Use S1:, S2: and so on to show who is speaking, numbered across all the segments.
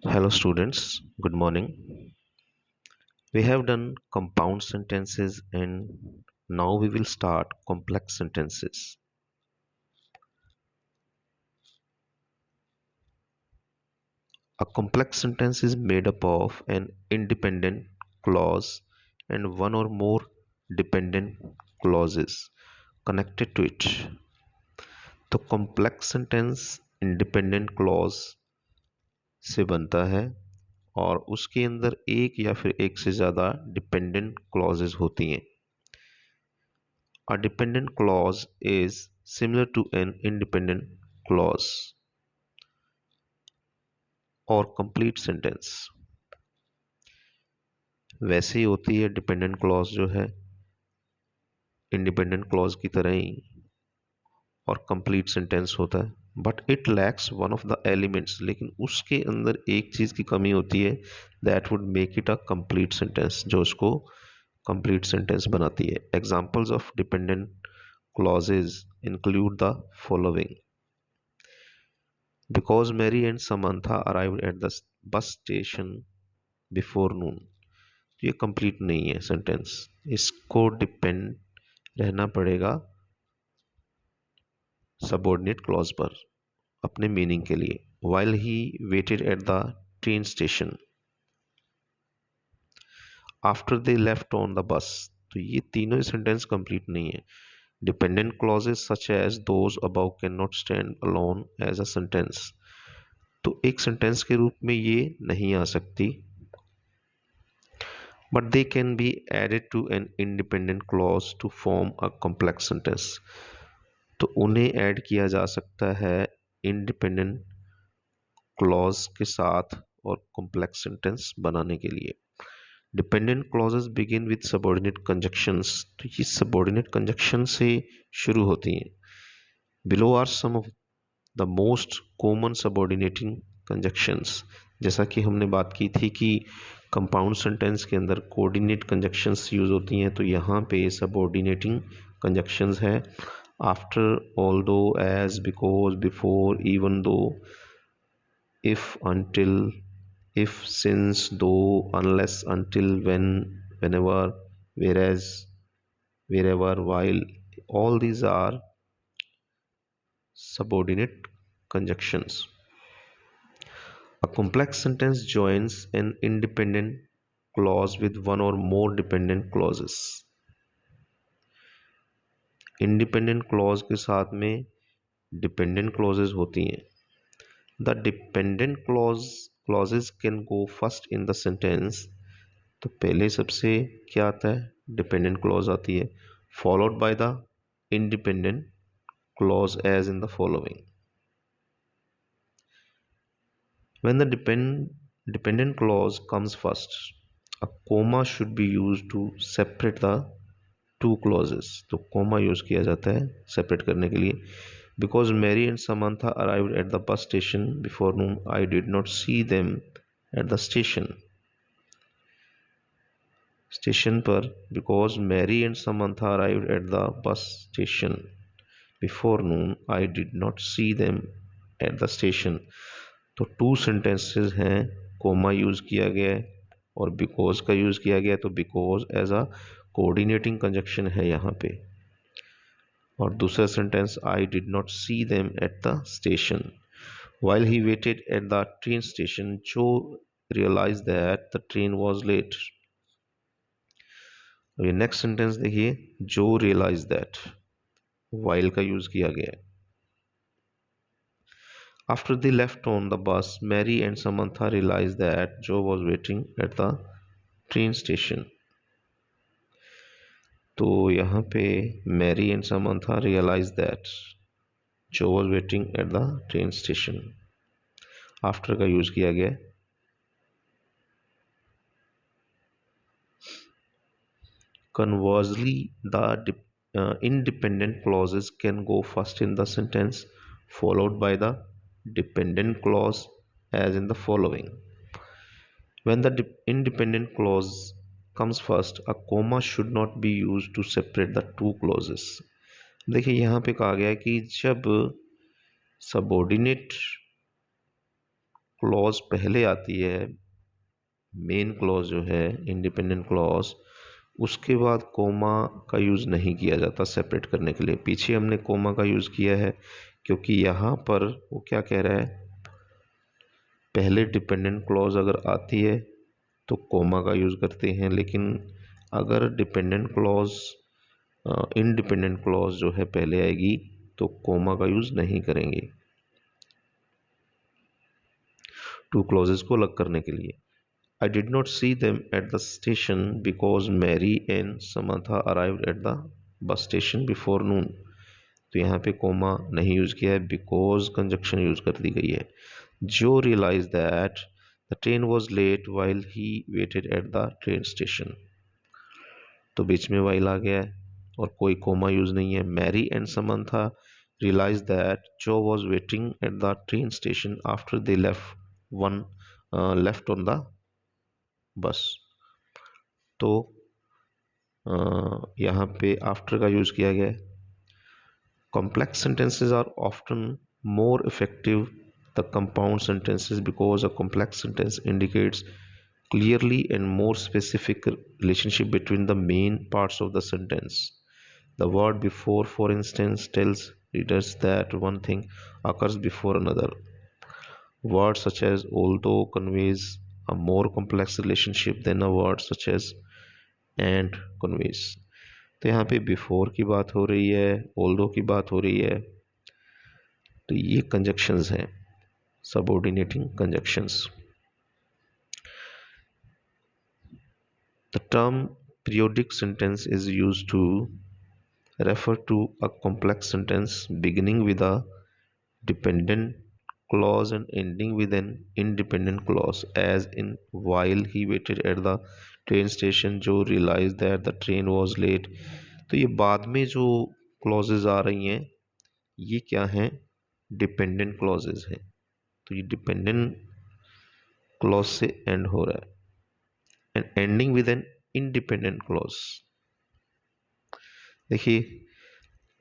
S1: Hello, students. Good morning. We have done compound sentences and now we will start complex sentences. A complex sentence is made up of an independent clause and one or more dependent clauses connected to it. तो complex sentence independent clause से बनता है और उसके अंदर एक या फिर एक से ज़्यादा डिपेंडेंट क्लॉजेस होती हैं. A dependent clause is similar to an independent clause or complete sentence. वैसे ही होती है डिपेंडेंट क्लॉज जो है इंडिपेंडेंट क्लॉज की तरह ही और कंप्लीट सेंटेंस होता है but it lacks one of the elements. लेकिन उसके अंदर एक चीज़ की कमी होती है that would make it a complete sentence जो उसको कंप्लीट सेंटेंस बनाती है. Examples of dependent clauses include the following. Because Mary and Samantha arrived at the bus station before noon. ये कंप्लीट नहीं है सेंटेंस, इसको डिपेंड रहना पड़ेगा सबऑर्डिनेट क्लॉज पर अपने मीनिंग के लिए. While he waited at the train station after they left on the bus. तो ये तीनों सेंटेंस कंप्लीट नहीं है. Dependent clauses such as those above can not stand alone as a sentence. तो एक सेंटेंस के रूप में ये नहीं आ सकती but they can be added to an independent clause to form a complex sentence. तो उन्हें ऐड किया जा सकता है इंडिपेंडेंट क्लॉज के साथ और कॉम्प्लेक्स सेंटेंस बनाने के लिए. Dependent clauses begin with subordinate conjunctions. तो ये सबऑर्डिनेट कंजक्शन से शुरू होती हैं. Below are some of the most common subordinating conjunctions. जैसा कि हमने बात की थी कि कंपाउंड सेंटेंस के अंदर कोऑर्डिनेट कंजक्शंस यूज होती हैं, तो यहाँ पे सबऑर्डिनेटिंग कंजक्शंस है. After, although, as, because, before, even though, if, until, if, since, though, unless, until, when, whenever, whereas, wherever, while. All these are subordinate conjunctions. A complex sentence joins an independent clause with one or more dependent clauses. Independent clause के साथ में dependent clauses होती हैं. The dependent clauses can go first in the sentence. तो पहले सबसे क्या आता है, डिपेंडेंट क्लॉज आती है, followed by the independent clause as in the following. When the dependent clause comes first, a comma should be used to separate the two clauses. तो comma use किया जाता है सेपरेट करने के लिए. Because Mary and Samantha arrived at the bus station before noon, I did not see them at the station. Station पर because Mary and Samantha arrived at the bus station before noon, I did not see them at the station. तो two sentences हैं, coma use किया गया है और because का use किया गया है. तो because as a coordinating conjunction है यहाँ पे. और दूसरा sentence I did not see them at the station. While he waited at the train station, Joe realise that the train was late. ये नेक्स्ट सेंटेंस देखिए, जो रियलाइज दैट, वाइल का use किया गया है. After they left on the bus, Mary and Samantha realized that Joe was waiting at the train station. तो यहाँ पे Mary and Samantha realized that Joe was waiting at the train station. After का use किया गया. Conversely, the independent clauses can go first in the sentence, followed by the dependent clause as in the following. When the independent clause comes first, a comma should not be used to separate the two clauses. देखिए यहाँ पे कहा गया है कि जब subordinate clause पहले आती है, मेन क्लॉज जो है इंडिपेंडेंट क्लॉज, उसके बाद कोमा का यूज़ नहीं किया जाता सेपरेट करने के लिए। पीछे हमने कोमा का यूज़ किया है क्योंकि यहाँ पर वो क्या कह रहा है, पहले डिपेंडेंट क्लॉज अगर आती है तो कोमा का यूज़ करते हैं, लेकिन अगर डिपेंडेंट क्लॉज इंडिपेंडेंट क्लॉज जो है पहले आएगी तो कोमा का यूज़ नहीं करेंगे, टू क्लॉजेस को अलग करने के लिए। I did not see them at the station because Mary and Samantha arrived at the bus station before noon. तो यहाँ पे कोमा नहीं यूज़ किया है, बिकॉज कंजक्शन यूज़ कर दी गई है। Joe realise that the train was late while he waited at the train station, तो बीच में वाइल आ गया है और कोई कोमा यूज़ नहीं है। Mary and Samantha realize that Joe was waiting at the train station after they left on the bus, तो यहाँ पे आफ्टर का यूज़ किया गया है। Complex sentences are often more effective than compound sentences because a complex sentence indicates clearly and more specific relationship between the main parts of the sentence. The word before, for instance, tells readers that one thing occurs before another. Words such as although conveys a more complex relationship than a word such as and conveys. तो यहाँ पे before की बात हो रही है, although की बात हो रही है, तो ये कंजक्शंस हैं, subordinating conjunctions. The term periodic sentence is used to refer to a complex sentence beginning with a dependent clause and ending with an independent clause, as in while he waited at the train station जो realized that the train was late। तो ये बाद में जो clauses आ रही हैं ये क्या हैं, डिपेंडेंट क्लॉजेज हैं। तो ये डिपेंडेंट क्लॉज से एंड हो रहा है, and ending with an independent clause. देखिए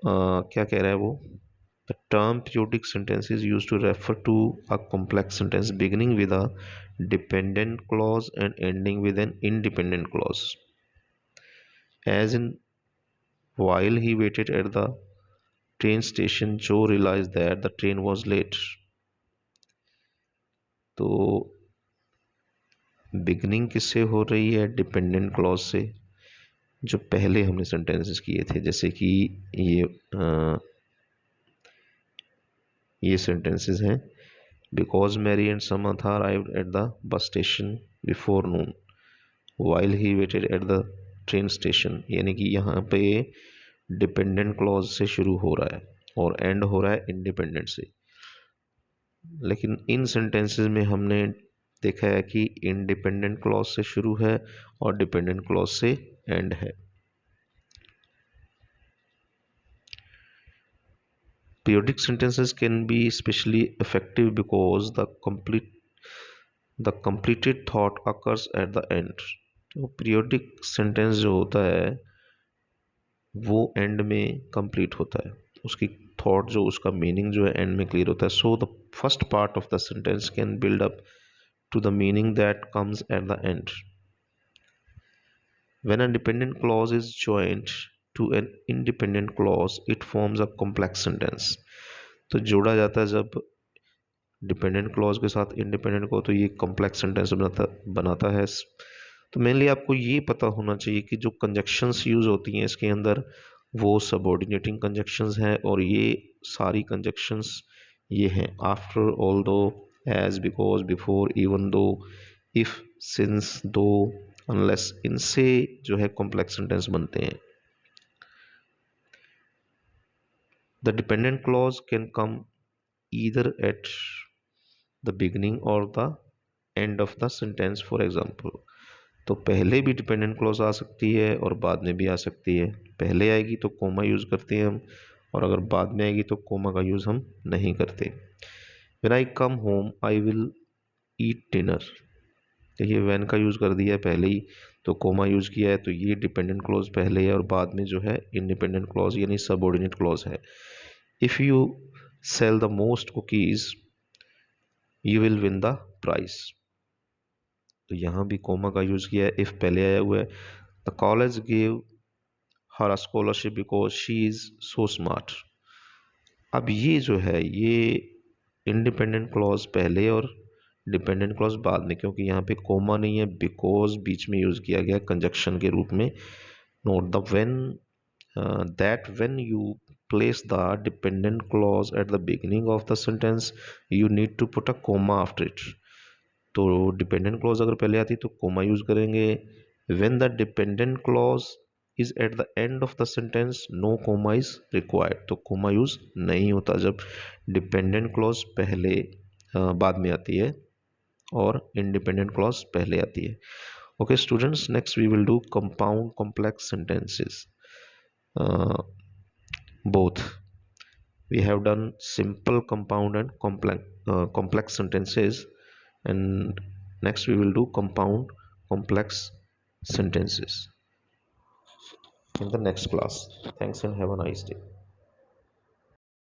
S1: क्या कह रहा है वो, the term periodic sentence is used to refer to a complex sentence beginning with a dependent clause and ending with an independent clause, as in while he waited at the train station Joe realized that the train was late। तो beginning किससे हो रही है, dependent clause से, जो पहले हमने sentences किए थे, जैसे कि ये सेंटेंसेस हैं, because Mary and Samantha arrived at the bus station before noon while he waited at the train station, यानी कि यहाँ पे डिपेंडेंट क्लॉज से शुरू हो रहा है और एंड हो रहा है इंडिपेंडेंट से। लेकिन इन सेंटेंसेस में हमने देखा है कि इंडिपेंडेंट क्लॉज से शुरू है और डिपेंडेंट क्लॉज से एंड है। Periodic sentences can be especially effective because the completed thought occurs at the end। तो पीरियोडिक सेंटेंस जो होता है वो एंड में कंप्लीट होता है, उसकी थॉट जो, उसका मीनिंग जो है एंड में क्लियर होता है। So the first part of the sentence can build up to the meaning that comes at the end। When a dependent clause is joined to an independent clause, it forms a complex sentence। तो जोड़ा जाता है जब dependent clause के साथ independent को, तो ये कॉम्प्लेक्स सेंटेंस बनाता है। तो मेनली आपको ये पता होना चाहिए कि जो कंजक्शंस यूज़ होती हैं इसके अंदर वो सबऑर्डिनेटिंग कंजक्शंस हैं, और ये सारी कंजक्शंस ये हैं, after, although, as, because, before, even though, if, since, though, unless, इनसे जो है कॉम्प्लेक्स सेंटेंस बनते हैं। The dependent clause can come either at the beginning or the end of the sentence. For example, तो पहले भी डिपेंडेंट क्लॉज आ सकती है और बाद में भी आ सकती है। पहले आएगी तो कोमा यूज़ करते हैं हम, और अगर बाद में आएगी तो कोमा का यूज़ हम नहीं करते। When I come home I will eat dinner, देखिए वैन का यूज़ कर दिया है पहले ही, तो कोमा यूज़ किया है, तो ये डिपेंडेंट क्लॉज पहले है और बाद में जो है इंडिपेंडेंट क्लॉज यानी सबऑर्डिनेट क्लॉज है। If you sell the most cookies you will win the prize. तो यहाँ भी कोमा का यूज़ किया है इफ़ पहले आया हुआ है। The college give her a scholarship because she is so smart. अब ये जो है ये इंडिपेंडेंट क्लॉज पहले और डिपेंडेंट क्लॉज बाद में, क्योंकि यहाँ पे कोमा नहीं है, बिकॉज बीच में यूज़ किया गया कंजक्शन के रूप में। Note the when that when you place the dependent clause at the beginning of the sentence you need to put a comma after it। तो डिपेंडेंट क्लॉज अगर पहले आती तो कोमा यूज करेंगे। When the dependent clause is at the end of the sentence no comma is required. तो comma use नहीं होता जब डिपेंडेंट क्लॉज पहले बाद में आती है और इंडिपेंडेंट क्लॉज पहले आती है। Okay students, next we will do compound complex sentences. Both we have done simple compound and complex sentences, and next we will do compound complex sentences in the next class. Thanks and have a nice day.